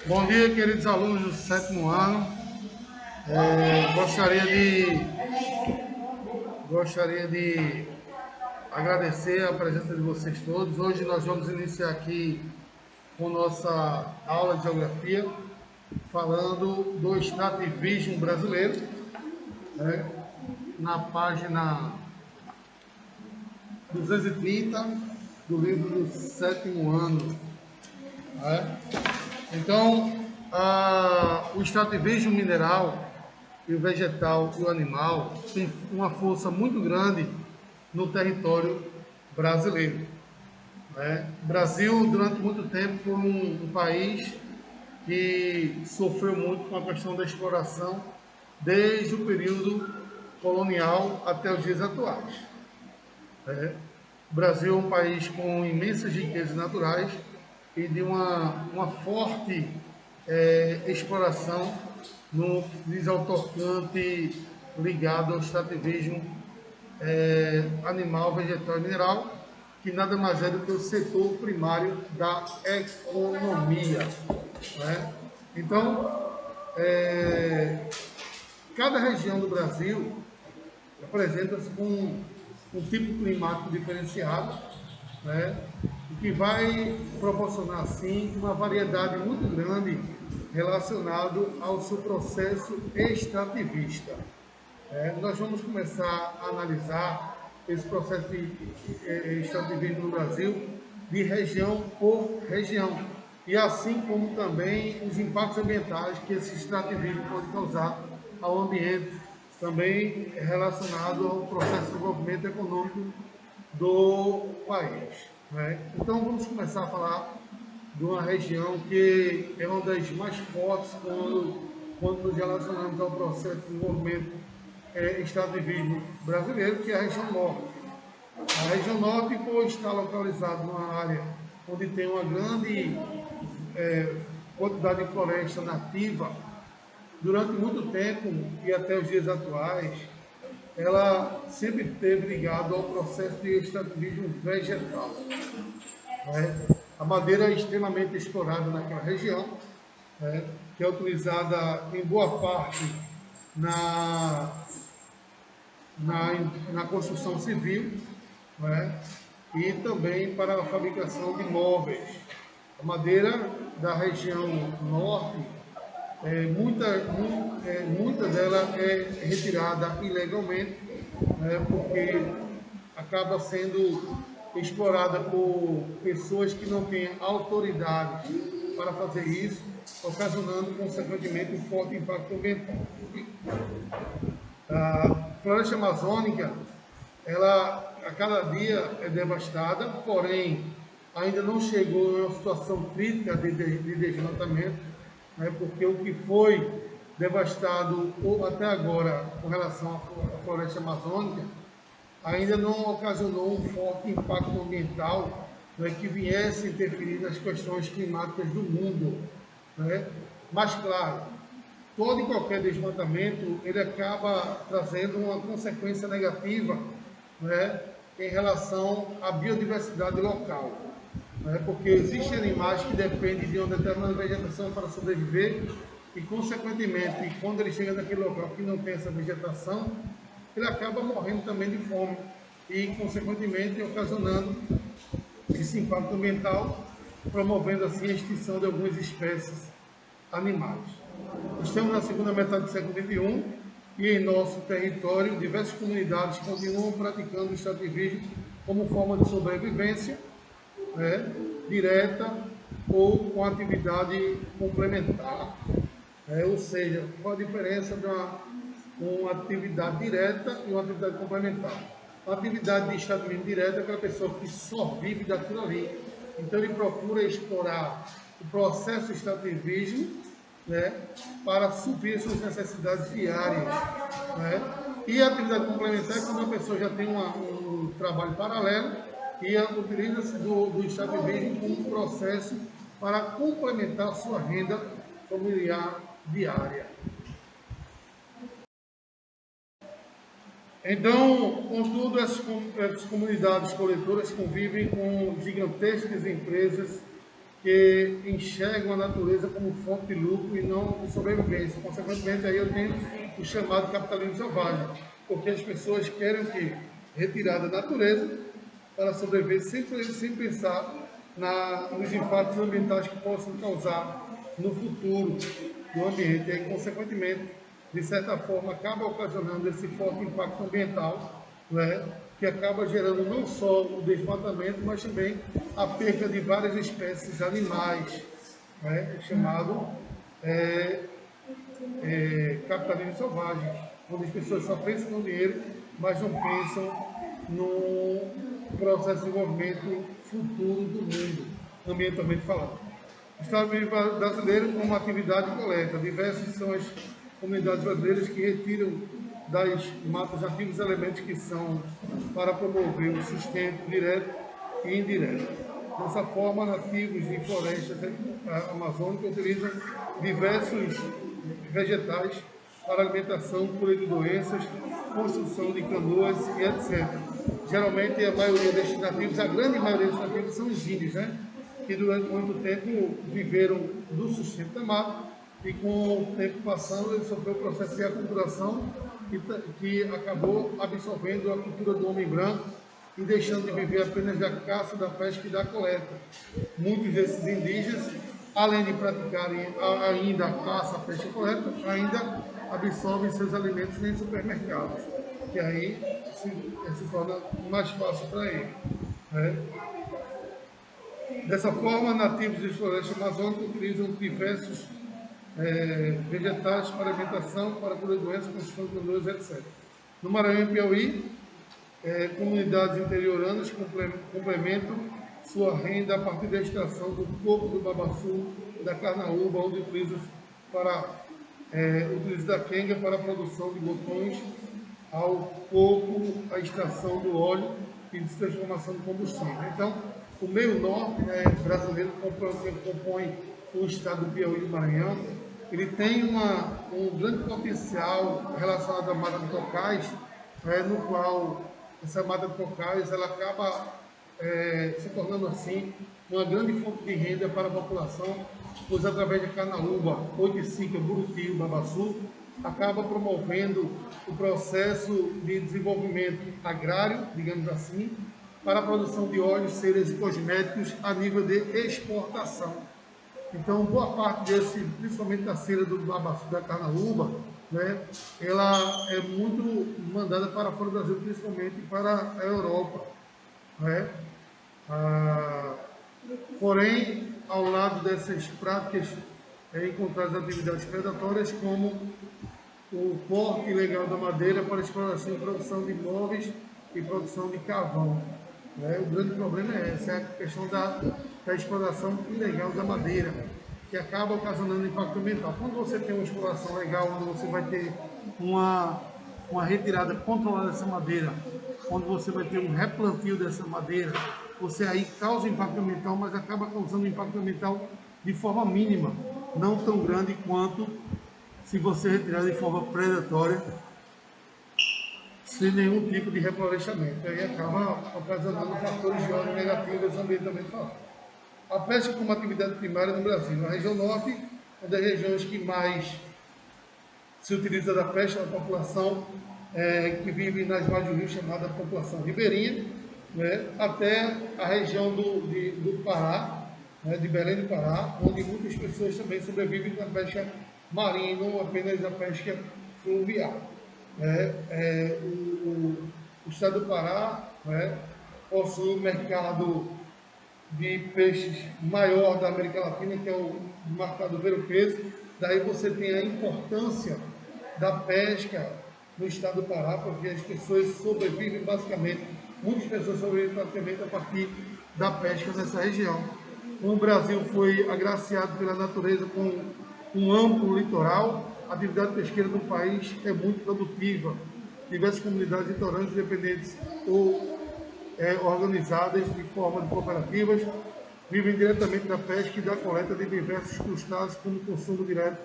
Bom dia, queridos alunos do sétimo ano. Gostaria de agradecer a presença de vocês todos. Hoje nós vamos iniciar aqui com nossa aula de geografia, falando do extrativismo brasileiro, né, na página 230 do livro do sétimo ano. Né? Então, o extrativismo mineral e o vegetal e o animal têm uma força muito grande no território brasileiro. Né? O Brasil, durante muito tempo, foi um país que sofreu muito com a questão da exploração desde o período colonial até os dias atuais. Né? O Brasil é um país com imensas riquezas naturais e de uma forte exploração no que diz ao tocante ligado ao extrativismo animal, vegetal e mineral, que nada mais é do que o setor primário da economia. Né? Então, cada região do Brasil apresenta-se com um tipo climático diferenciado, né? O que vai proporcionar, assim, uma variedade muito grande relacionado ao seu processo extrativista. Nós vamos começar a analisar esse processo de extrativismo no Brasil de região por região, e assim como também os impactos ambientais que esse extrativismo pode causar ao ambiente, também relacionado ao processo de desenvolvimento econômico do país. Né? Então vamos começar a falar de uma região que é uma das mais fortes quando nos relacionamos ao processo de desenvolvimento extrativismo brasileiro, que é a região norte. A região norte, por estar localizada numa área onde tem uma grande quantidade de floresta nativa, durante muito tempo e até os dias atuais, ela sempre esteve ligada ao processo de extrativismo vegetal. Né? A madeira é extremamente explorada naquela região, né? Que é utilizada em boa parte na, na construção civil, né? E também para a fabricação de móveis. A madeira da região norte, muita dela é retirada ilegalmente, né? Porque acaba sendo explorada por pessoas que não têm autoridade para fazer isso, ocasionando, consequentemente, um forte impacto ambiental. A floresta amazônica, ela a cada dia é devastada, porém ainda não chegou em uma situação crítica de desmatamento, né, porque o que foi devastado até agora com relação à floresta amazônica ainda não ocasionou um forte impacto ambiental, né, que viesse interferir nas questões climáticas do mundo. Né? Mas, claro, todo e qualquer desmatamento ele acaba trazendo uma consequência negativa, né, em relação à biodiversidade local. Né? Porque existem animais que dependem de uma determinada vegetação para sobreviver e, consequentemente, quando ele chega naquele local que não tem essa vegetação, ele acaba morrendo também de fome e, consequentemente, ocasionando esse impacto ambiental, promovendo assim a extinção de algumas espécies animais. Estamos na segunda metade do século XXI e em nosso território diversas comunidades continuam praticando o extrativismo como forma de sobrevivência, né, direta ou com atividade complementar. Ou seja, qual a diferença de uma atividade direta e uma atividade complementar? A atividade de extrativismo direto é aquela pessoa que só vive daquilo ali. Então ele procura explorar o processo de extrativismo, né, para suprir suas necessidades diárias. Né? E a atividade complementar é quando a pessoa já tem um trabalho paralelo e utiliza-se do extrativismo como um processo para complementar a sua renda familiar diária. Então, contudo, essas comunidades coletoras convivem com gigantescas empresas que enxergam a natureza como fonte de lucro e não de sobrevivência. Consequentemente, aí eu tenho o chamado capitalismo selvagem, porque as pessoas querem o quê? Retirar da natureza para sobreviver sem pensar nos impactos ambientais que possam causar no futuro do ambiente. E aí, consequentemente, de certa forma, acaba ocasionando esse forte impacto ambiental, né, que acaba gerando não só o desmatamento, mas também a perda de várias espécies animais, né, chamado capitalismo selvagem, onde as pessoas só pensam no dinheiro, mas não pensam no processo de desenvolvimento futuro do mundo, ambientalmente falando. O Estado brasileiro como atividade coleta. Diversas são as comunidades brasileiras que retiram das matas nativas elementos que são para promover o sustento direto e indireto. Dessa forma, nativos de florestas amazônicas utilizam diversos vegetais para alimentação, cura de doenças, construção de canoas e etc. Geralmente, a maioria destes nativos, a grande maioria dos nativos são os índios, né? Que durante muito tempo viveram do sustento da mata e com o tempo passando ele sofreu o processo de aculturação que acabou absorvendo a cultura do homem branco e deixando de viver apenas da caça, da pesca e da coleta. Muitos desses indígenas, além de praticarem ainda a caça, a pesca e a coleta, ainda absorvem seus alimentos em supermercados, que aí se torna mais fácil para eles, né? Dessa forma, nativos de florestas amazônicas utilizam diversos vegetais para alimentação, para cura de doenças, construção de canoas, etc. No Maranhão e Piauí, comunidades interioranas complementam sua renda a partir da extração do coco do babaçu, da carnaúba, onde utiliza da quenga para a produção de botões, ao coco, a extração do óleo e de transformação de combustível. Então, o meio norte, né, brasileiro, que compõe o estado do Piauí e do Maranhão, ele tem um grande potencial relacionado à mata de cocais, no qual essa mata de cocais ela acaba se tornando assim uma grande fonte de renda para a população, pois através de canaúba, oiticica, buriti, babaçu, acaba promovendo o processo de desenvolvimento agrário, digamos assim, para a produção de óleos, ceras e cosméticos a nível de exportação. Então, boa parte principalmente da cera do babaçu, da carnaúba, né, ela é muito mandada para fora do Brasil, principalmente para a Europa, né? Porém, ao lado dessas práticas, encontradas atividades predatórias como o corte ilegal da madeira para exploração e produção de imóveis e produção de carvão, né? O grande problema é essa, é a questão da exploração ilegal da madeira, que acaba ocasionando impacto ambiental. Quando você tem uma exploração legal, onde você vai ter uma retirada controlada dessa madeira, onde você vai ter um replantio dessa madeira, você aí causa impacto ambiental, mas acaba causando impacto ambiental de forma mínima, não tão grande quanto se você retirar de forma predatória, sem nenhum tipo de reflorestamento. Aí acaba ocasionando fatores de ordem negativos ambientalmente falando. A pesca como atividade primária no Brasil. Na região norte, uma das regiões que mais se utiliza da pesca na população que vive nas margens do rio, chamada população ribeirinha, né, até a região do Pará, né, de Belém do Pará, onde muitas pessoas também sobrevivem da pesca marinha e não apenas da pesca fluvial. O estado do Pará, né, possui um mercado de peixes maior da América Latina, que é o mercado ver-o-peso. Daí você tem a importância da pesca no estado do Pará, porque as pessoas sobrevivem basicamente, muitas pessoas sobrevivem praticamente a partir da pesca nessa região. O Brasil foi agraciado pela natureza com um amplo litoral, a atividade pesqueira do país é muito produtiva. Diversas comunidades litorâneas independentes ou organizadas de forma de cooperativas vivem diretamente da pesca e da coleta de diversos crustáceos como consumo direto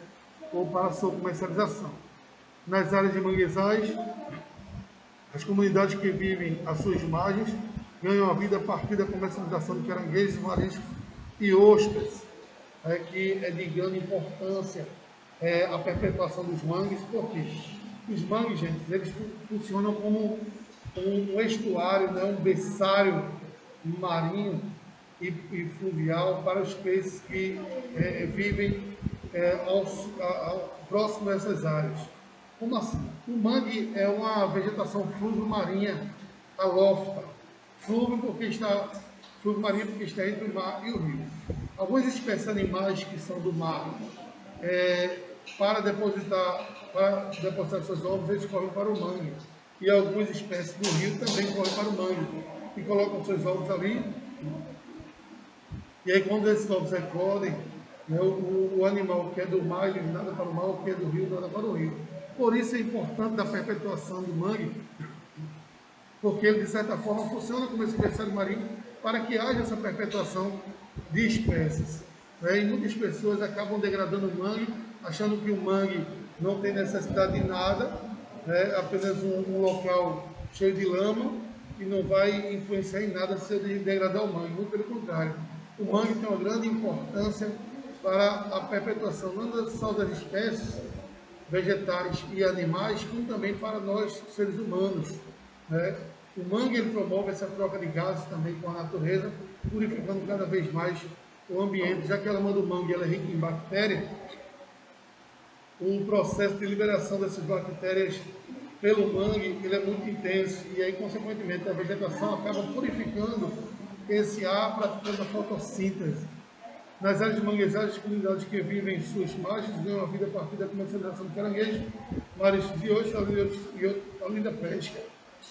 ou para sua comercialização. Nas áreas de manguezais, as comunidades que vivem às suas margens ganham a vida a partir da comercialização de caranguejos, mariscos e ostras, que é de grande importância a perpetuação dos mangues, porque os mangues, gente, eles funcionam como um estuário, né, um berçário marinho e fluvial para os peixes que vivem próximo a essas áreas. Como assim? O mangue é uma vegetação fluvio-marinha halófita. Fluvio marinho porque está entre o mar e o rio. Algumas espécies animais que são do mar, para depositar seus ovos, eles correm para o mangue. E algumas espécies do rio também correm para o mangue e colocam seus ovos ali. E aí, quando esses ovos eclodem, né, o animal que é do mar, ele nada para o mar, o que é do rio, nada para o rio. Por isso é importante a perpetuação do mangue, porque ele, de certa forma, funciona como esse berçário marinho para que haja essa perpetuação de espécies. Né? E muitas pessoas acabam degradando o mangue, achando que o mangue não tem necessidade de nada, né? Apenas um local cheio de lama e não vai influenciar em nada se eu degradar o mangue. Muito pelo contrário, o mangue tem uma grande importância para a perpetuação não só das espécies vegetais e animais, como também para nós, seres humanos. Né? O mangue ele promove essa troca de gases também com a natureza, purificando cada vez mais o ambiente. Já que a lama do mangue ela é rica em bactérias, o processo de liberação dessas bactérias pelo mangue ele é muito intenso e aí, consequentemente, a vegetação acaba purificando esse ar, praticando a fotossíntese. Nas áreas de manguezais, as comunidades que vivem em suas margens ganham a vida a partir da comercialização de caranguejo, mares de ostra e além da pesca.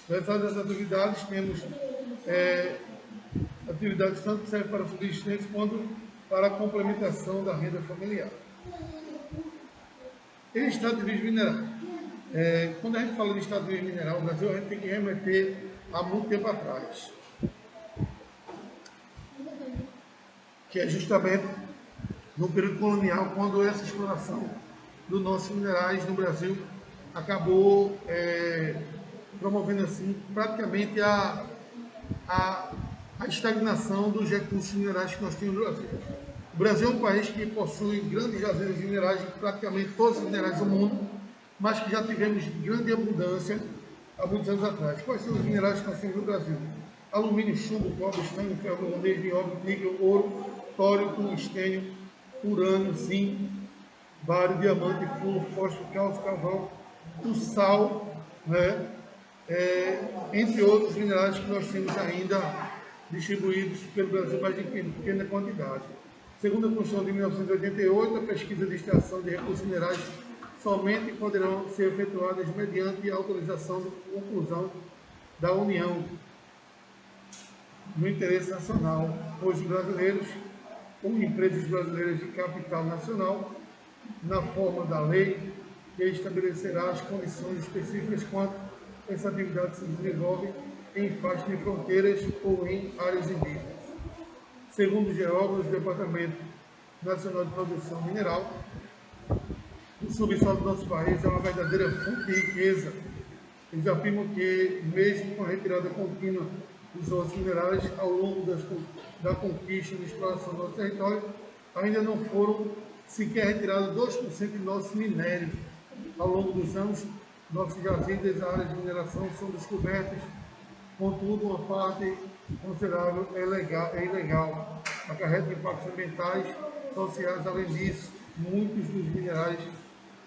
Dentro dessas atividades, temos atividades tanto que servem para subsistência quanto para a complementação da renda familiar. E extrativismo mineral. Quando a gente fala de extrativismo mineral no Brasil, a gente tem que remeter a muito tempo atrás, que é justamente no período colonial, quando essa exploração dos nossos minerais no Brasil acabou promovendo assim praticamente a estagnação dos recursos minerais que nós temos no Brasil. O Brasil é um país que possui grandes jazidas minerais, praticamente todos os minerais do mundo, mas que já tivemos grande abundância há muitos anos atrás. Quais são os minerais que nós temos no Brasil? Alumínio, chumbo, cobre, estanho, ferro, manganês, nióbio, níquel, ouro, tório, tungstênio, urânio, zinco, bário, diamante, flúor, fósforo, cálcio, carvão, o sal, né? Entre outros minerais que nós temos ainda distribuídos pelo Brasil, mas em pequena quantidade. Segundo a Constituição de 1988, a pesquisa de extração de recursos minerais somente poderão ser efetuadas mediante a autorização de conclusão da União no interesse nacional, pois os brasileiros ou empresas brasileiras de capital nacional, na forma da lei, que estabelecerá as condições específicas quanto essa atividade se desenvolve em faixas de fronteiras ou em áreas indígenas. Segundo os geólogos do Departamento Nacional de Produção Mineral, o subsolo do nosso país é uma verdadeira fonte de riqueza. Eles afirmam que, mesmo com a retirada contínua dos outros minerais ao longo da conquista e exploração do nosso território, ainda não foram sequer retirados 2% de nossos minérios. Ao longo dos anos, nossas jazidas e áreas de mineração são descobertas, contudo, uma parte considerável é ilegal, acarreta impactos ambientais, sociais. Além disso, muitos dos minerais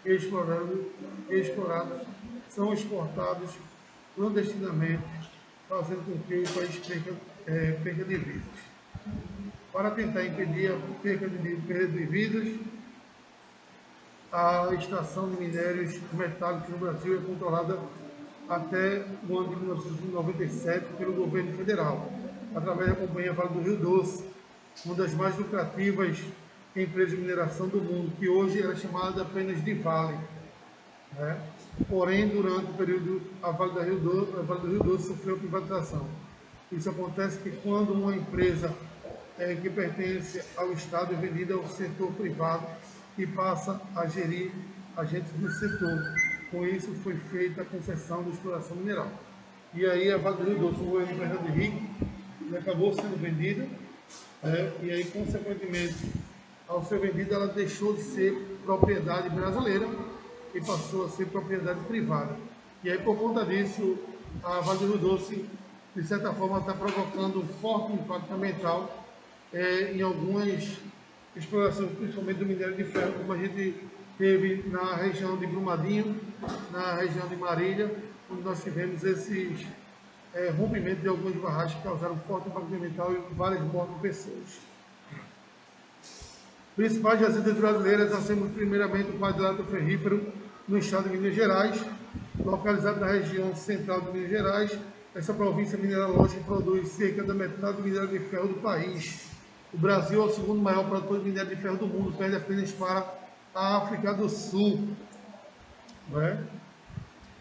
explorados são exportados clandestinamente, fazendo com que o país perca de vidas. Para tentar impedir a perda de vidas, a extração de minérios metálicos no Brasil é controlada até o ano de 1997 pelo governo federal, através da Companhia Vale do Rio Doce, uma das mais lucrativas empresas de mineração do mundo, que hoje era chamada apenas de Vale. Né? Porém, durante o período, a Vale do Rio Doce sofreu privatização. Isso acontece que quando uma empresa que pertence ao Estado é vendida ao setor privado e passa a gerir agentes do setor. Com isso, foi feita a concessão de exploração mineral. E aí, a Vale do Rio Doce, uma empresa de rico, acabou sendo vendida E aí, consequentemente, ao ser vendida, ela deixou de ser propriedade brasileira e passou a ser propriedade privada. E aí, por conta disso, a Vale do Rio Doce, de certa forma, está provocando um forte impacto ambiental em algumas explorações, principalmente do minério de ferro, como a gente teve na região de Brumadinho, na região de Marília, onde nós tivemos esses rompimentos de algumas barragens que causaram forte impacto ambiental e várias mortes de pessoas. Principais jazidas brasileiras, nós temos primeiramente o quadrilátero ferrífero no estado de Minas Gerais, localizado na região central de Minas Gerais. Essa província mineralógica produz cerca da metade do minério de ferro do país. O Brasil é o segundo maior produtor de minério de ferro do mundo, perde apenas para a África do Sul.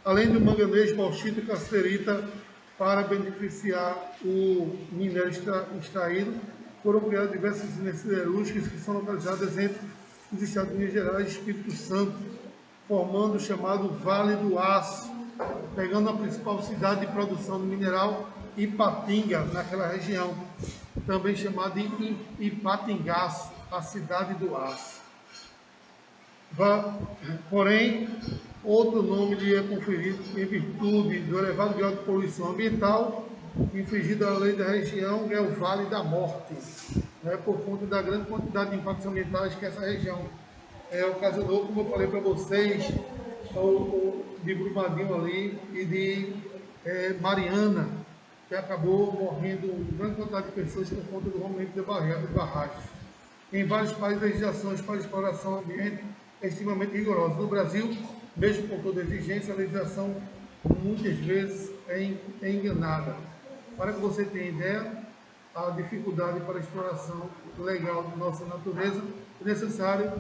Além do manganês, bauxita e casterita, para beneficiar o minério extraído, foram criadas diversas usinas siderúrgicas que são localizadas entre os estados de Minas Gerais e Espírito Santo, formando o chamado Vale do Aço, pegando a principal cidade de produção do mineral, Ipatinga, naquela região, também chamada de Ipatingaço, a cidade do aço. Porém, outro nome lhe é conferido em virtude do elevado grau de poluição ambiental infligida à lei da região, é o Vale da Morte, por conta da grande quantidade de impactos ambientais que essa região ocasionou, como eu falei para vocês, de Brumadinho ali e de Mariana, que acabou morrendo uma grande quantidade de pessoas por conta do rompimento de barragens. Em vários países, as legislações para exploração ambiente é extremamente rigorosa. No Brasil, mesmo com toda a exigência, a legislação muitas vezes é enganada. Para que você tenha ideia, a dificuldade para a exploração legal da nossa natureza, é necessário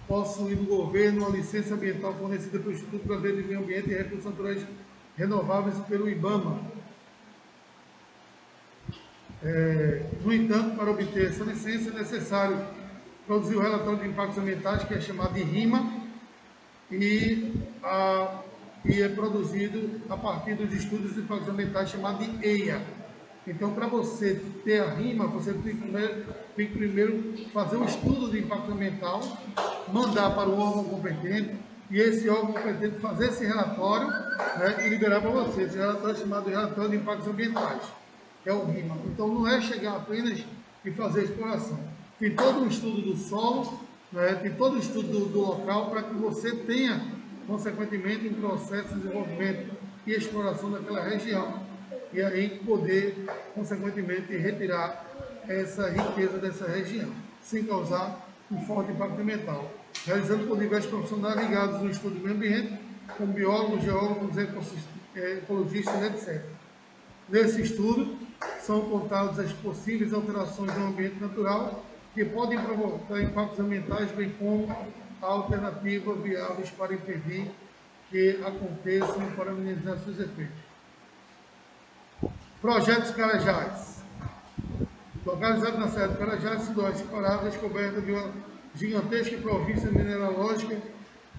possuir do governo uma licença ambiental fornecida pelo Instituto Brasileiro de Meio Ambiente e Recursos Naturais Renováveis pelo IBAMA. No entanto, para obter essa licença é necessário produzir o relatório de impactos ambientais, que é chamado de RIMA, e é produzido a partir dos estudos de impactos ambientais, chamado de EIA. Então, para você ter a RIMA, você tem que primeiro fazer um estudo de impacto ambiental, mandar para o órgão competente, e esse órgão competente fazer esse relatório e liberar para você. Esse relatório é chamado de Relatório de Impactos Ambientais, que é o RIMA. Então, não é chegar apenas e fazer a exploração. Tem todo um estudo do solo, tem todo o estudo do local, para que você tenha, consequentemente, um processo de desenvolvimento e exploração daquela região, e aí poder, consequentemente, retirar essa riqueza dessa região, sem causar um forte impacto ambiental. Realizando por diversos profissionais ligados no estudo do meio ambiente, como biólogos, geólogos, ecologistas, etc. Nesse estudo, são contadas as possíveis alterações no ambiente natural que podem provocar impactos ambientais, bem como alternativas viáveis para impedir que aconteçam para minimizar seus efeitos. Projetos Carajás. Localizado na Serra do Carajás, sudoeste Pará, a descoberta de uma gigantesca província mineralógica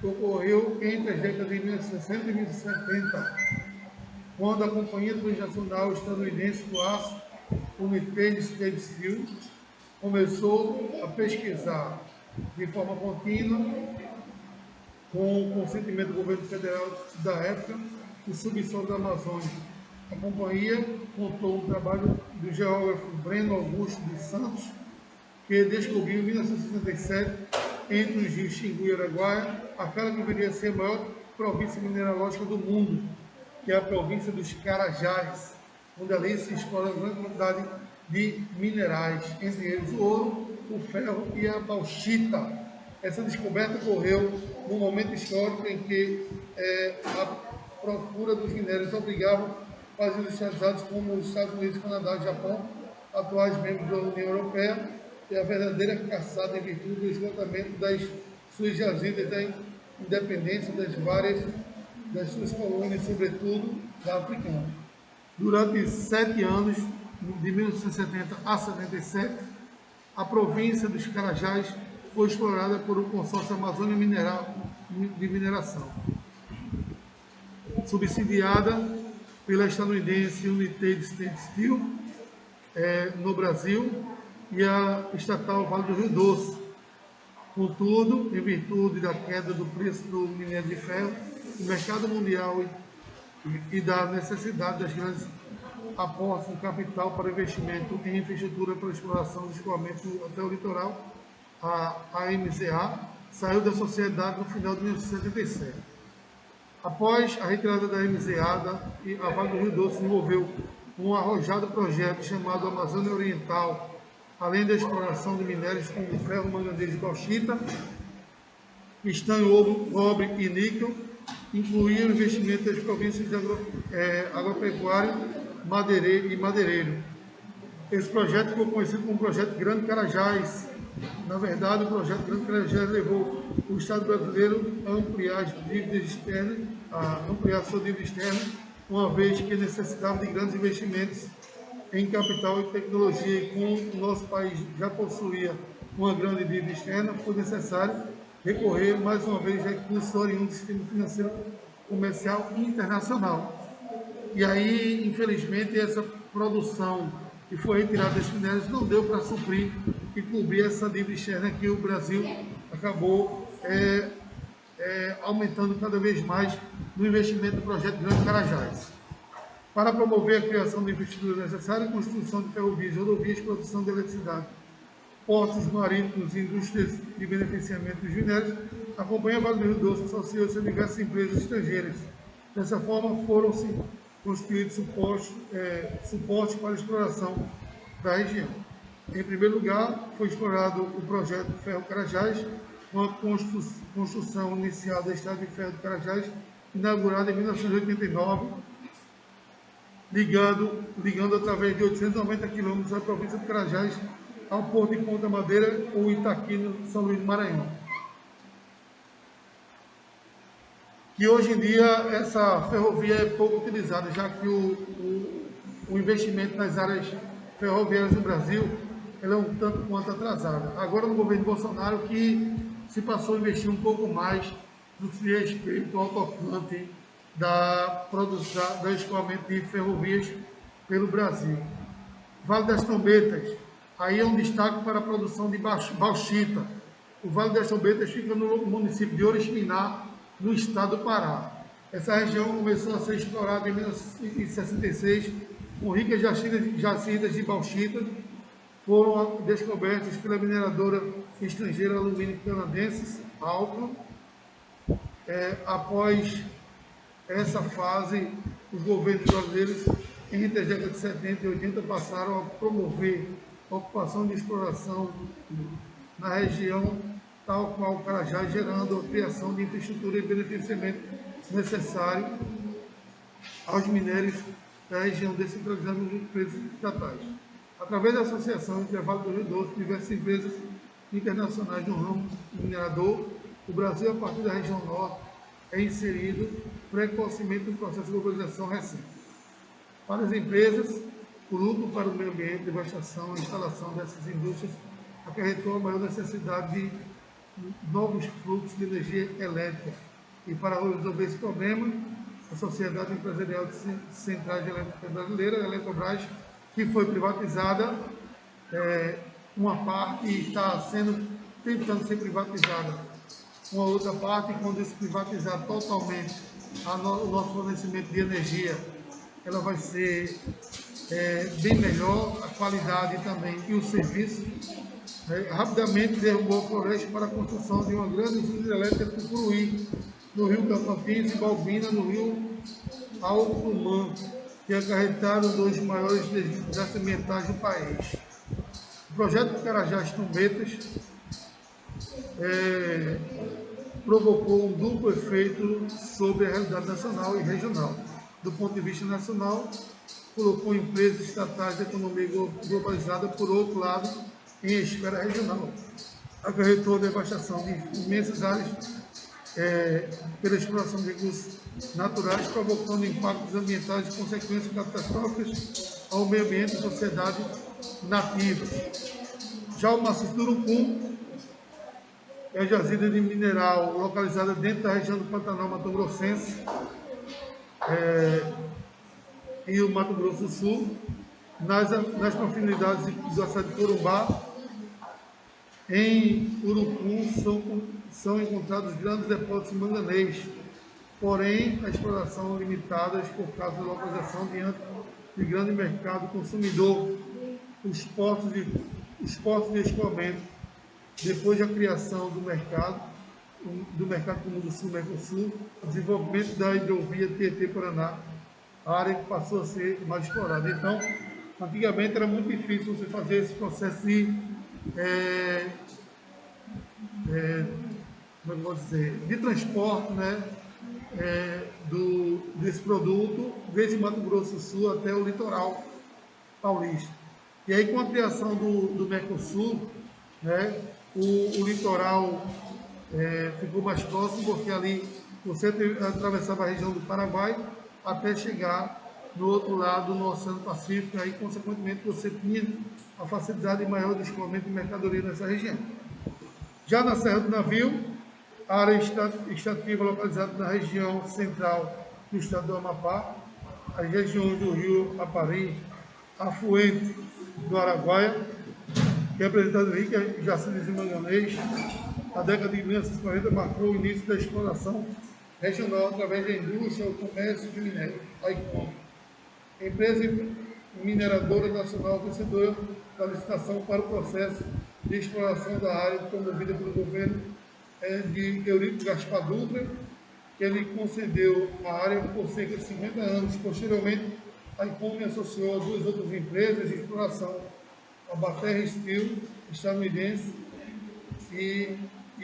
que ocorreu entre as décadas de 1960 e 1970, quando a Companhia Transnacional Estadunidense do Aço, United States Steel, começou a pesquisar de forma contínua, com o consentimento do governo federal da época, o subsolo da Amazônia. A companhia contou um trabalho do geógrafo Breno Augusto dos Santos, que descobriu em 1967, entre os rios Xingu e Araguaia, aquela que deveria ser a maior província mineralógica do mundo, que é a província dos Carajás, onde ali se explora uma grande quantidade de minerais, entre eles o ouro, o ferro e a bauxita. Essa descoberta ocorreu num momento histórico em que a procura dos minérios obrigava países industrializados como os Estados Unidos, Canadá e Japão, atuais membros da União Europeia, e a verdadeira caçada em virtude do esgotamento das suas jazidas, da independência das suas colônias, sobretudo da africana. Durante 7 anos, de 1970 a 77, a província dos Carajás foi explorada por um consórcio Amazônia de Mineração, subsidiada pela estadunidense United States Steel no Brasil, e a estatal Vale do Rio Doce. Contudo, em virtude da queda do preço do minério de ferro, o mercado mundial e da necessidade das grandes apostas em capital para investimento em infraestrutura para exploração de escoamento até o litoral, a MZA saiu da sociedade no final de 1977. Após a retirada da MZA, a Vale do Rio Doce desenvolveu um arrojado projeto chamado Amazônia Oriental, além da exploração de minérios como ferro, manganês e bauxita, estanho, cobre e níquel, incluía o investimento das províncias de agropecuário, madeireiro e madeireiro. Esse projeto ficou conhecido como Projeto Grande Carajás. Na verdade, o Projeto Grande Carajás levou o Estado brasileiro a ampliar as dívidas externas, a ampliar sua dívida externa, uma vez que necessitava de grandes investimentos em capital e tecnologia, e como o nosso país já possuía uma grande dívida externa, foi necessário recorrer mais uma vez a recursos oriundos do sistema financeiro comercial internacional. E aí, infelizmente, essa produção que foi retirada desses minérios não deu para suprir e cobrir essa dívida externa que o Brasil acabou aumentando cada vez mais no investimento do Projeto Grande Carajás. Para promover a criação de infraestrutura necessária, construção de ferrovias, rodovias, produção de eletricidade, portos marítimos e indústrias de beneficiamento dos minérios, a Companhia Vale do Rio Doce associou-se a diversas empresas estrangeiras. Dessa forma, foram-se construídos suportes para a exploração da região. Em primeiro lugar, foi explorado o projeto Ferro Carajás, com a construção inicial da Estrada de Ferro de Carajás, inaugurada em 1989, ligando através de 890 quilômetros a província de Carajás ao porto de Ponta Madeira ou Itaqui, no São Luís do Maranhão. Que hoje em dia essa ferrovia é pouco utilizada, já que o investimento nas áreas ferroviárias no Brasil ela é um tanto quanto atrasada. Agora, no governo Bolsonaro, que se passou a investir um pouco mais no que diz respeito ao tocante do escoamento de ferrovias pelo Brasil. Vale das Trombetas, aí é um destaque para a produção de bauxita. O Vale das Trombetas fica no município de Oriximiná, no estado do Pará. Essa região começou a ser explorada em 1966, com ricas jacidas de bauxita, foram descobertas pela mineradora estrangeira Alumínio Canadenses, Alcan. Após essa fase, os governos brasileiros, entre as décadas de 70 e 80, passaram a promover a ocupação de exploração na região, tal qual o Carajás, gerando a criação de infraestrutura e beneficiamento necessário aos minérios da região, descentralizando os empresas estatais. Através da associação entre a Vale do Rio Doce e diversas empresas internacionais no ramo minerador, o Brasil, a partir da região norte, é inserido precocemente no processo de globalização recente. Para as empresas, o lucro para o meio ambiente, a devastação e a instalação dessas indústrias acarretou a maior necessidade de novos fluxos de energia elétrica. E para resolver esse problema, a Sociedade Empresarial de Centrais de Elétrica Brasileira, a Eletrobras, que foi privatizada, uma parte está tentando ser privatizada, uma outra parte, quando se privatizar totalmente o nosso fornecimento de energia, ela vai ser bem melhor, a qualidade também e o serviço. Rapidamente derrubou a floresta para a construção de uma grande usina elétrica em Curuí, no rio Tocantins, e Balbina, no rio Alcumã, que acarretaram um dos maiores desastres ambientais do país. O projeto Carajás Trombetas provocou um duplo efeito sobre a realidade nacional e regional. Do ponto de vista nacional, colocou empresas estatais de economia globalizada, por outro lado, em esfera regional. Acarretou a devastação de imensas áreas pela exploração de recursos naturais, provocando impactos ambientais e consequências catastróficas ao meio ambiente e sociedade nativa. Já o maciço do Urucum é jazida de mineral localizada dentro da região do Pantanal Mato Grossense e o Mato Grosso do Sul, nas proximidades da cidade de Corumbá, em Urucum, são encontrados grandes depósitos de manganês, porém a exploração limitada por causa da localização diante de grande mercado consumidor. Os postos de escoamento, depois da criação do mercado Comum do Sul-Mercosul, o desenvolvimento da hidrovia Tietê-Paraná, a área que passou a ser mais explorada. Então, antigamente era muito difícil você fazer esse processo de, como eu vou dizer, de transporte, né, desse produto desde Mato Grosso do Sul até o litoral paulista. E aí, com a criação do Mercosul, né, o litoral ficou mais próximo, porque ali você atravessava a região do Paraguai até chegar no outro lado, no Oceano Pacífico, e aí, consequentemente, você tinha a facilidade maior de escoamento de mercadoria nessa região. Já na Serra do Navio, a área extrativa localizada na região central do estado do Amapá, as regiões do rio Apari, afluente do Araguaia, que é apresentado rica jacidas de manganês. A década de 1940 marcou o início da exploração regional através da indústria, o comércio de minério, a ICOM. Empresa mineradora nacional vencedora da licitação para o processo de exploração da área promovida pelo governo de Eurico Gaspar Dutra, que ele concedeu a área por cerca de 50 anos. Posteriormente, a ICOM associou a duas outras empresas de exploração, a Baterra Steel, estadunidense, e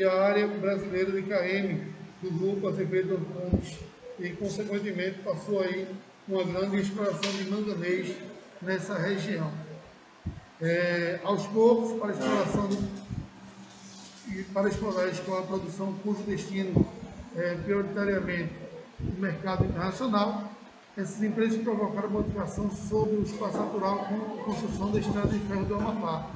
a área brasileira de KM, do grupo Azevedo Antunes, e, consequentemente, passou aí uma grande exploração de manganês nessa região. Aos poucos, para explorar a produção cujo destino prioritariamente o mercado internacional, essas empresas provocaram modificação sobre o espaço natural com a construção da estrada de ferro do Amapá,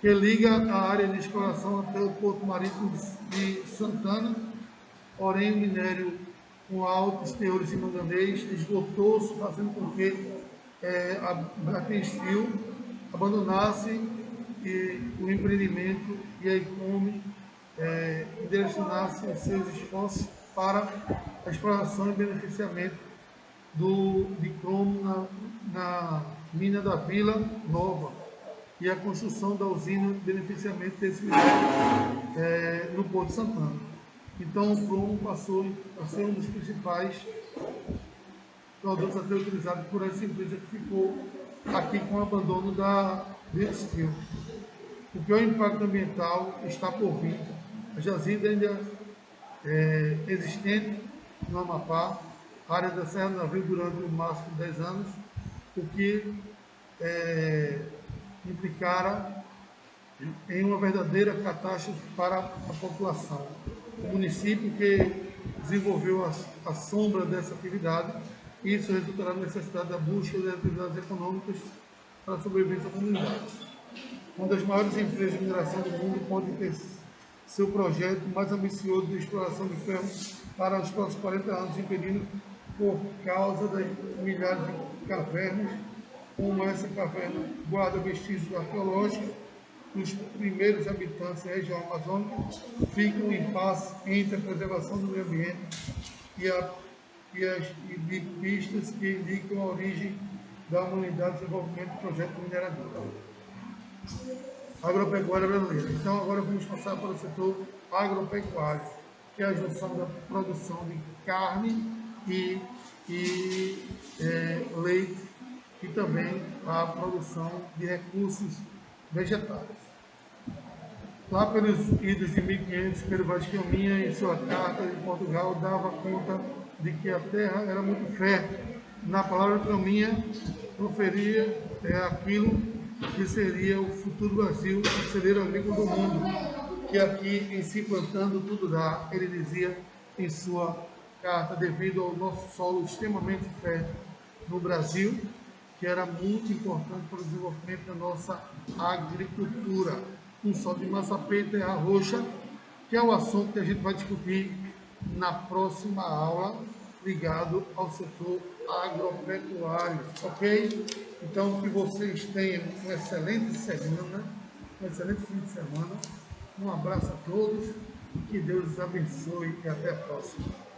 que liga a área de exploração até o porto marítimo de Santana. Porém, o minério com altos teores de manganês esgotou-se, fazendo com que a Baterra Steel abandonasse o empreendimento e a ICOM direcionasse seus esforços para a exploração e beneficiamento de cromo na mina da Vila Nova e a construção da usina de beneficiamento desse minério no Porto de Santana. Então, o cromo passou a ser um dos principais produtos a ser utilizado por essa empresa que ficou aqui com o abandono da Steel. O pior impacto ambiental está por vir. A jazida ainda existente no Amapá, a área da Serra do Navio durante o máximo de 10 anos, o que implicara em uma verdadeira catástrofe para a população. O município que desenvolveu a sombra dessa atividade, isso resultará na necessidade da busca de atividades econômicas para a sobrevivência da comunidade. Uma das maiores empresas de mineração do mundo pode ter seu projeto mais ambicioso de exploração de ferro para os próximos 40 anos, impedindo por causa das milhares de cavernas, como essa caverna guarda vestígios arqueológicos dos primeiros habitantes da região amazônica, fica um impasse entre a preservação do meio ambiente e de pistas que indicam a origem da humanidade e desenvolvimento do projeto minerador. Agropecuária brasileira. Então, agora vamos passar para o setor agropecuário, que é a junção da produção de carne e leite, e também a produção de recursos vegetais. Lá pelos idos de 1500, Pedro Vaz de Caminha, em sua carta de Portugal, dava conta de que a terra era muito fértil. Na palavra Caminha, proferia aquilo que seria o futuro Brasil, o celeiro agrícola do mundo, que aqui em se plantando tudo dá, ele dizia em sua carta, devido ao nosso solo extremamente fértil no Brasil, que era muito importante para o desenvolvimento da nossa agricultura. Um solo de massapê e terra roxa, que é o assunto que a gente vai discutir na próxima aula, ligado ao setor agropecuário, ok? Então, que vocês tenham uma excelente semana, um excelente fim de semana. Um abraço a todos, que Deus os abençoe e até a próxima.